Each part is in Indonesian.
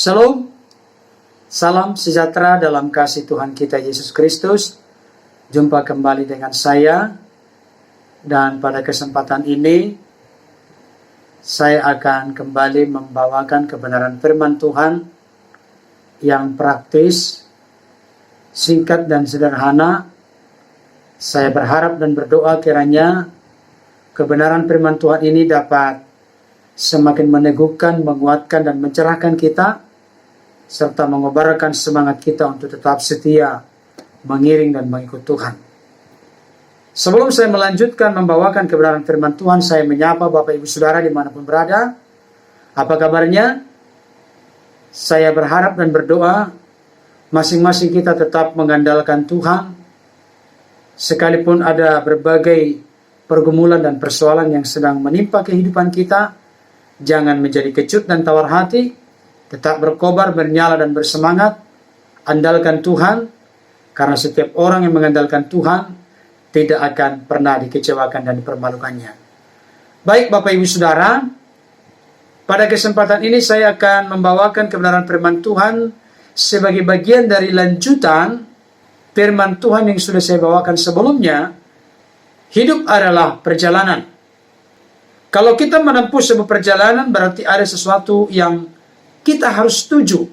Shalom, salam sejahtera dalam kasih Tuhan kita Yesus Kristus. Jumpa kembali dengan saya, dan pada kesempatan ini saya akan kembali membawakan kebenaran firman Tuhan yang praktis, singkat dan sederhana. Saya berharap dan berdoa kiranya kebenaran firman Tuhan ini dapat semakin meneguhkan, menguatkan, dan mencerahkan kita, serta mengobarkan semangat kita untuk tetap setia, mengiring dan mengikut Tuhan. Sebelum saya melanjutkan membawakan kebenaran firman Tuhan, saya menyapa Bapak Ibu Saudara dimanapun berada. Apa kabarnya? Saya berharap dan berdoa masing-masing kita tetap mengandalkan Tuhan, sekalipun ada berbagai pergumulan dan persoalan yang sedang menimpa kehidupan kita. Jangan menjadi kecut dan tawar hati, tetap berkobar, bernyala dan bersemangat. Andalkan Tuhan, karena setiap orang yang mengandalkan Tuhan tidak akan pernah dikecewakan dan dipermalukannya. Baik Bapak Ibu Saudara, pada kesempatan ini saya akan membawakan kebenaran firman Tuhan sebagai bagian dari lanjutan firman Tuhan yang sudah saya bawakan sebelumnya. Hidup adalah perjalanan. Kalau kita menempuh sebuah perjalanan, berarti ada sesuatu yang kita harus tuju.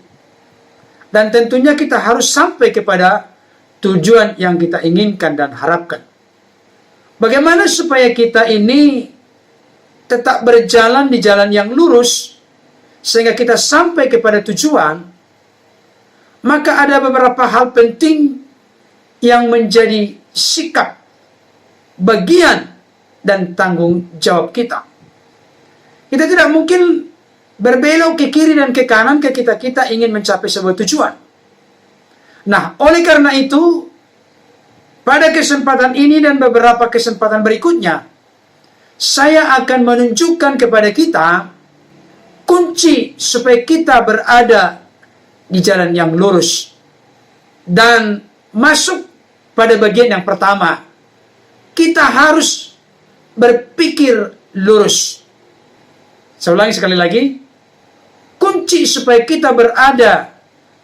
Dan tentunya kita harus sampai kepada tujuan yang kita inginkan dan harapkan. Bagaimana supaya kita ini tetap berjalan di jalan yang lurus, sehingga kita sampai kepada tujuan? Maka ada beberapa hal penting yang menjadi sikap, bagian, dan tanggung jawab kita. Kita tidak mungkin berbelok ke kiri dan ke kanan ketika kita ingin mencapai sebuah tujuan. Nah, oleh karena itu, pada kesempatan ini dan beberapa kesempatan berikutnya, saya akan menunjukkan kepada kita kunci supaya kita berada di jalan yang lurus. Dan masuk pada bagian yang pertama, kita harus berpikir lurus. Saya ulangi sekali lagi. Kunci supaya kita berada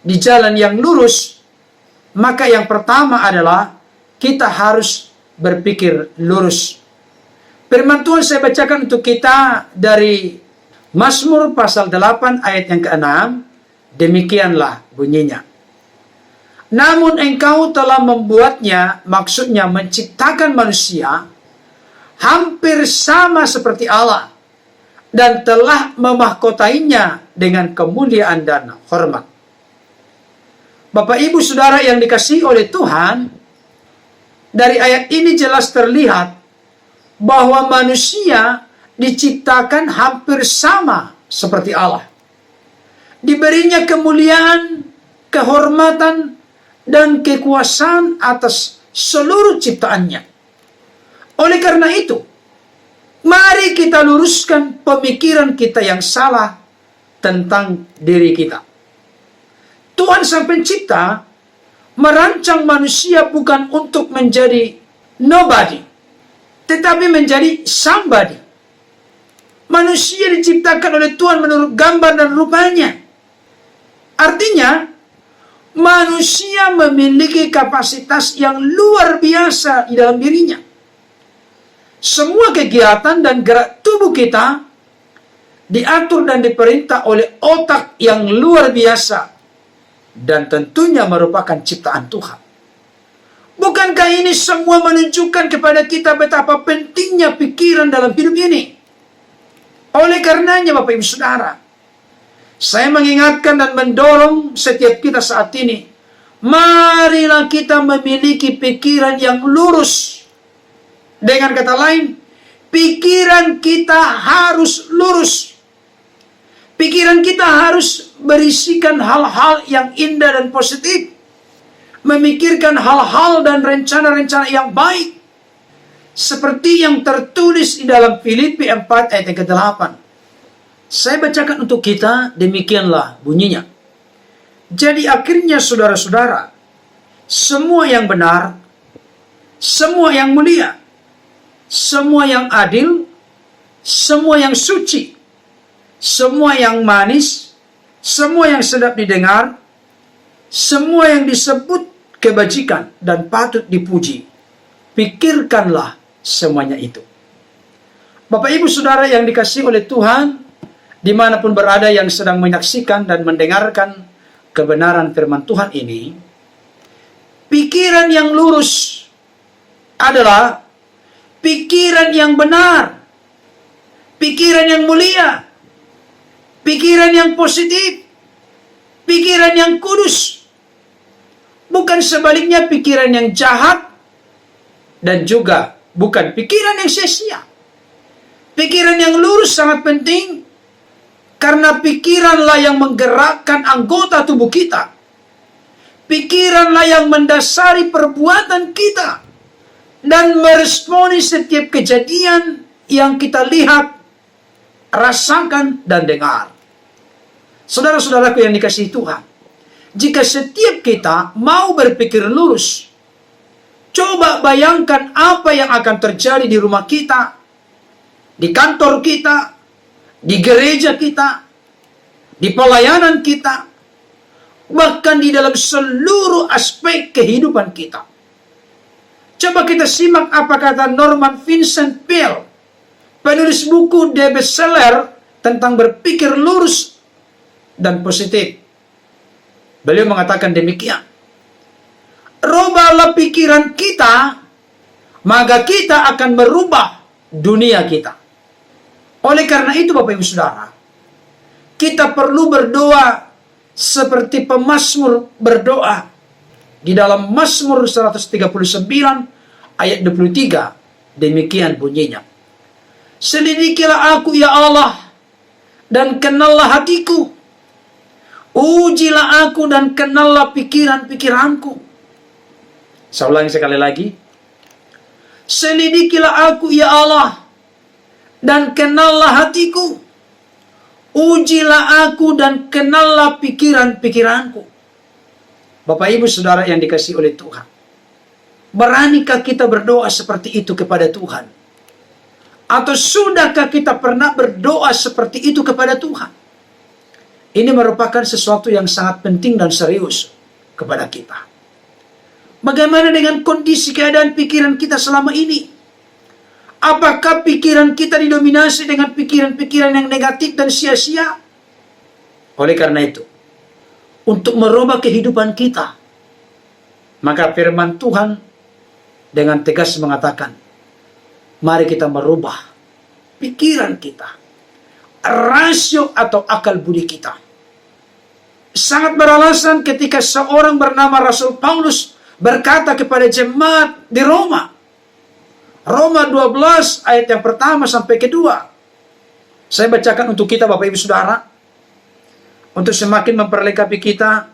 di jalan yang lurus, maka yang pertama adalah kita harus berpikir lurus. Firman Tuhan saya bacakan untuk kita dari Mazmur pasal 8 ayat yang ke-6. Demikianlah bunyinya. Namun engkau telah membuatnya, maksudnya menciptakan manusia, hampir sama seperti Allah, dan telah memahkotainya dengan kemuliaan dan hormat. Bapak Ibu Saudara yang dikasihi oleh Tuhan, dari ayat ini jelas terlihat bahwa manusia diciptakan hampir sama seperti Allah. Diberinya kemuliaan, kehormatan, dan kekuasaan atas seluruh ciptaannya. Oleh karena itu, mari kita luruskan pemikiran kita yang salah tentang diri kita. Tuhan Sang Pencipta merancang manusia bukan untuk menjadi nobody, tetapi menjadi somebody. Manusia diciptakan oleh Tuhan menurut gambar dan rupanya. Artinya, manusia memiliki kapasitas yang luar biasa di dalam dirinya. Semua kegiatan dan gerak tubuh kita diatur dan diperintah oleh otak yang luar biasa, dan tentunya merupakan ciptaan Tuhan. Bukankah ini semua menunjukkan kepada kita betapa pentingnya pikiran dalam hidup ini? Oleh karenanya Bapak Ibu Saudara, saya mengingatkan dan mendorong setiap kita saat ini, marilah kita memiliki pikiran yang lurus. Dengan kata lain, pikiran kita harus lurus. Pikiran kita harus berisikan hal-hal yang indah dan positif. Memikirkan hal-hal dan rencana-rencana yang baik. Seperti yang tertulis di dalam Filipi 4 ayat yang ke-8. Saya bacakan untuk kita, demikianlah bunyinya. Jadi akhirnya saudara-saudara, semua yang benar, semua yang mulia, semua yang adil, semua yang suci, semua yang manis, semua yang sedap didengar, semua yang disebut kebajikan dan patut dipuji, pikirkanlah semuanya itu. Bapak Ibu Saudara yang dikasihi oleh Tuhan, dimanapun berada yang sedang menyaksikan dan mendengarkan kebenaran firman Tuhan ini, pikiran yang lurus adalah pikiran yang benar, pikiran yang mulia, pikiran yang positif, pikiran yang kudus. Bukan sebaliknya pikiran yang jahat, dan juga bukan pikiran yang sia-sia. Pikiran yang lurus sangat penting, karena pikiranlah yang menggerakkan anggota tubuh kita. Pikiranlah yang mendasari perbuatan kita dan meresponi setiap kejadian yang kita lihat, rasakan, dan dengar. Saudara-saudaraku yang dikasihi Tuhan, jika setiap kita mau berpikir lurus, coba bayangkan apa yang akan terjadi di rumah kita, di kantor kita, di gereja kita, di pelayanan kita, bahkan di dalam seluruh aspek kehidupan kita. Coba kita simak apa kata Norman Vincent Peale, penulis buku The Bestseller tentang berpikir lurus dan positif. Beliau mengatakan demikian: rubahlah pikiran kita, maka kita akan merubah dunia kita. Oleh karena itu Bapak Ibu Saudara, kita perlu berdoa seperti pemazmur berdoa di dalam Mazmur 139 ayat 23. Demikian bunyinya: selidikilah aku ya Allah, dan kenallah hatiku. Ujilah aku dan kenallah pikiran-pikiranku. Saya ulangi sekali lagi. Selidikilah aku ya Allah, dan kenallah hatiku. Ujilah aku dan kenallah pikiran-pikiranku. Bapak Ibu Saudara yang dikasihi oleh Tuhan, beranikah kita berdoa seperti itu kepada Tuhan? Atau sudahkah kita pernah berdoa seperti itu kepada Tuhan? Ini merupakan sesuatu yang sangat penting dan serius kepada kita. Bagaimana dengan kondisi keadaan pikiran kita selama ini? Apakah pikiran kita didominasi dengan pikiran-pikiran yang negatif dan sia-sia? Oleh karena itu, untuk merubah kehidupan kita, maka firman Tuhan dengan tegas mengatakan, mari kita merubah pikiran kita, rasio atau akal budi kita. Sangat beralasan ketika seorang bernama Rasul Paulus berkata kepada jemaat di Roma, Roma 12 ayat yang pertama sampai kedua. Saya bacakan untuk kita Bapak Ibu Saudara, untuk semakin memperlengkapi kita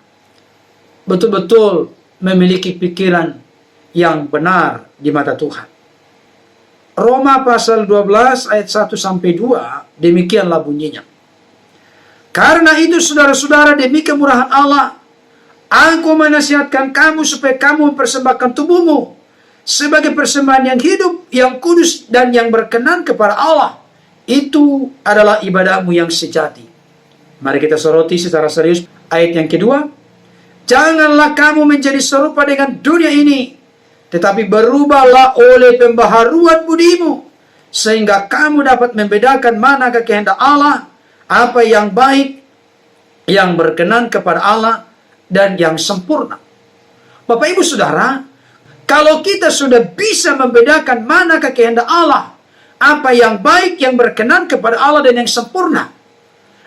betul-betul memiliki pikiran yang benar di mata Tuhan. Roma pasal 12 ayat 1 sampai 2, demikianlah bunyinya. Karena itu saudara-saudara, demi kemurahan Allah, aku menasihatkan kamu supaya kamu mempersembahkan tubuhmu sebagai persembahan yang hidup, yang kudus, dan yang berkenan kepada Allah. Itu adalah ibadahmu yang sejati. Mari kita soroti secara serius ayat yang kedua. Janganlah kamu menjadi serupa dengan dunia ini, tetapi berubahlah oleh pembaharuan budimu, sehingga kamu dapat membedakan manakah kehendak Allah, apa yang baik, yang berkenan kepada Allah, dan yang sempurna. Bapak Ibu Saudara, kalau kita sudah bisa membedakan manakah kehendak Allah, apa yang baik, yang berkenan kepada Allah, dan yang sempurna,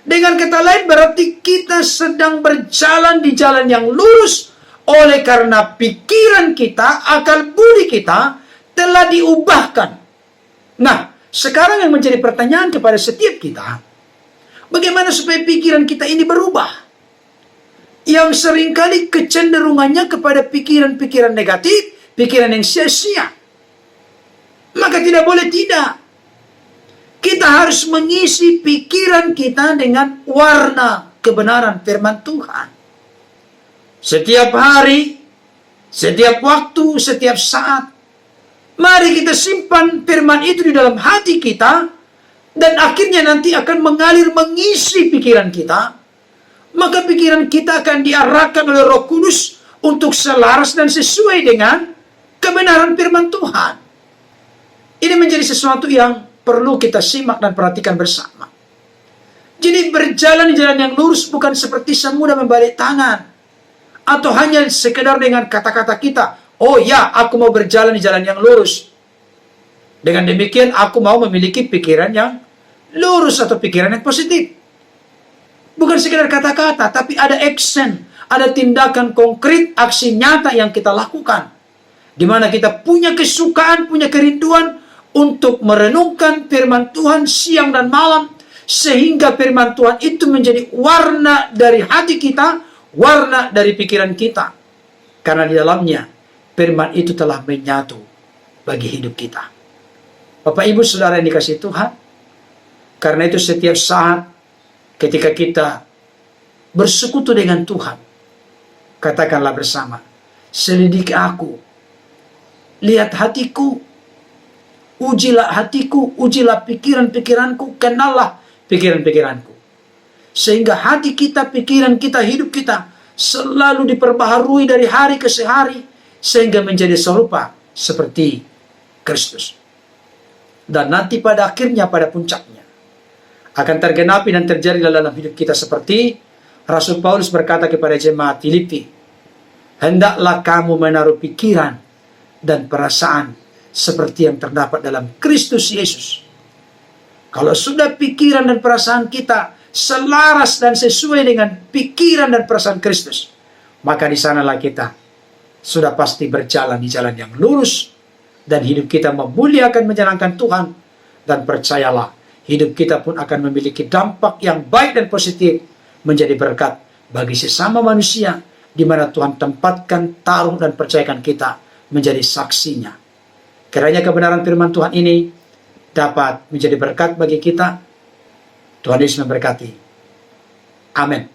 dengan kata lain berarti kita sedang berjalan di jalan yang lurus, oleh karena pikiran kita, akal budi kita telah diubahkan. Nah, sekarang yang menjadi pertanyaan kepada setiap kita, bagaimana supaya pikiran kita ini berubah? Yang seringkali kecenderungannya kepada pikiran-pikiran negatif, pikiran yang sia-sia. Maka tidak boleh tidak. Kita harus mengisi pikiran kita dengan warna kebenaran firman Tuhan. Setiap hari, setiap waktu, setiap saat, mari kita simpan firman itu di dalam hati kita, dan akhirnya nanti akan mengalir mengisi pikiran kita, maka pikiran kita akan diarahkan oleh Roh Kudus untuk selaras dan sesuai dengan kebenaran firman Tuhan. Ini menjadi sesuatu yang perlu kita simak dan perhatikan bersama. Jadi berjalan di jalan yang lurus bukan seperti semudah membalik tangan, atau hanya sekedar dengan kata-kata kita, oh ya, aku mau berjalan di jalan yang lurus. Dengan demikian aku mau memiliki pikiran yang lurus atau pikiran yang positif. Bukan sekedar kata-kata, tapi ada action, ada tindakan konkret, aksi nyata yang kita lakukan. Di mana kita punya kesukaan, punya kerinduan untuk merenungkan firman Tuhan siang dan malam, sehingga firman Tuhan itu menjadi warna dari hati kita, warna dari pikiran kita. Karena di dalamnya firman itu telah menyatu bagi hidup kita. Bapak Ibu Saudara yang dikasihi Tuhan, karena itu setiap saat ketika kita bersekutu dengan Tuhan, katakanlah bersama, selidiki aku, lihat hatiku, ujilah hatiku, ujilah pikiran-pikiranku, kenallah pikiran-pikiranku. Sehingga hati kita, pikiran kita, hidup kita selalu diperbaharui dari hari ke hari, sehingga menjadi serupa seperti Kristus. Dan nanti pada akhirnya, pada puncaknya, akan tergenapi dan terjadi dalam hidup kita seperti Rasul Paulus berkata kepada jemaat Filipi, hendaklah kamu menaruh pikiran dan perasaan seperti yang terdapat dalam Kristus Yesus. Kalau sudah pikiran dan perasaan kita selaras dan sesuai dengan pikiran dan perasaan Kristus, maka di sanalah kita sudah pasti berjalan di jalan yang lurus, dan hidup kita memuliakan menyenangkan Tuhan, dan percayalah, hidup kita pun akan memiliki dampak yang baik dan positif, menjadi berkat bagi sesama manusia, di mana Tuhan tempatkan, taruh dan percayakan kita menjadi saksinya. Kiranya kebenaran firman Tuhan ini dapat menjadi berkat bagi kita. Tuhan Yesus memberkati. Amin.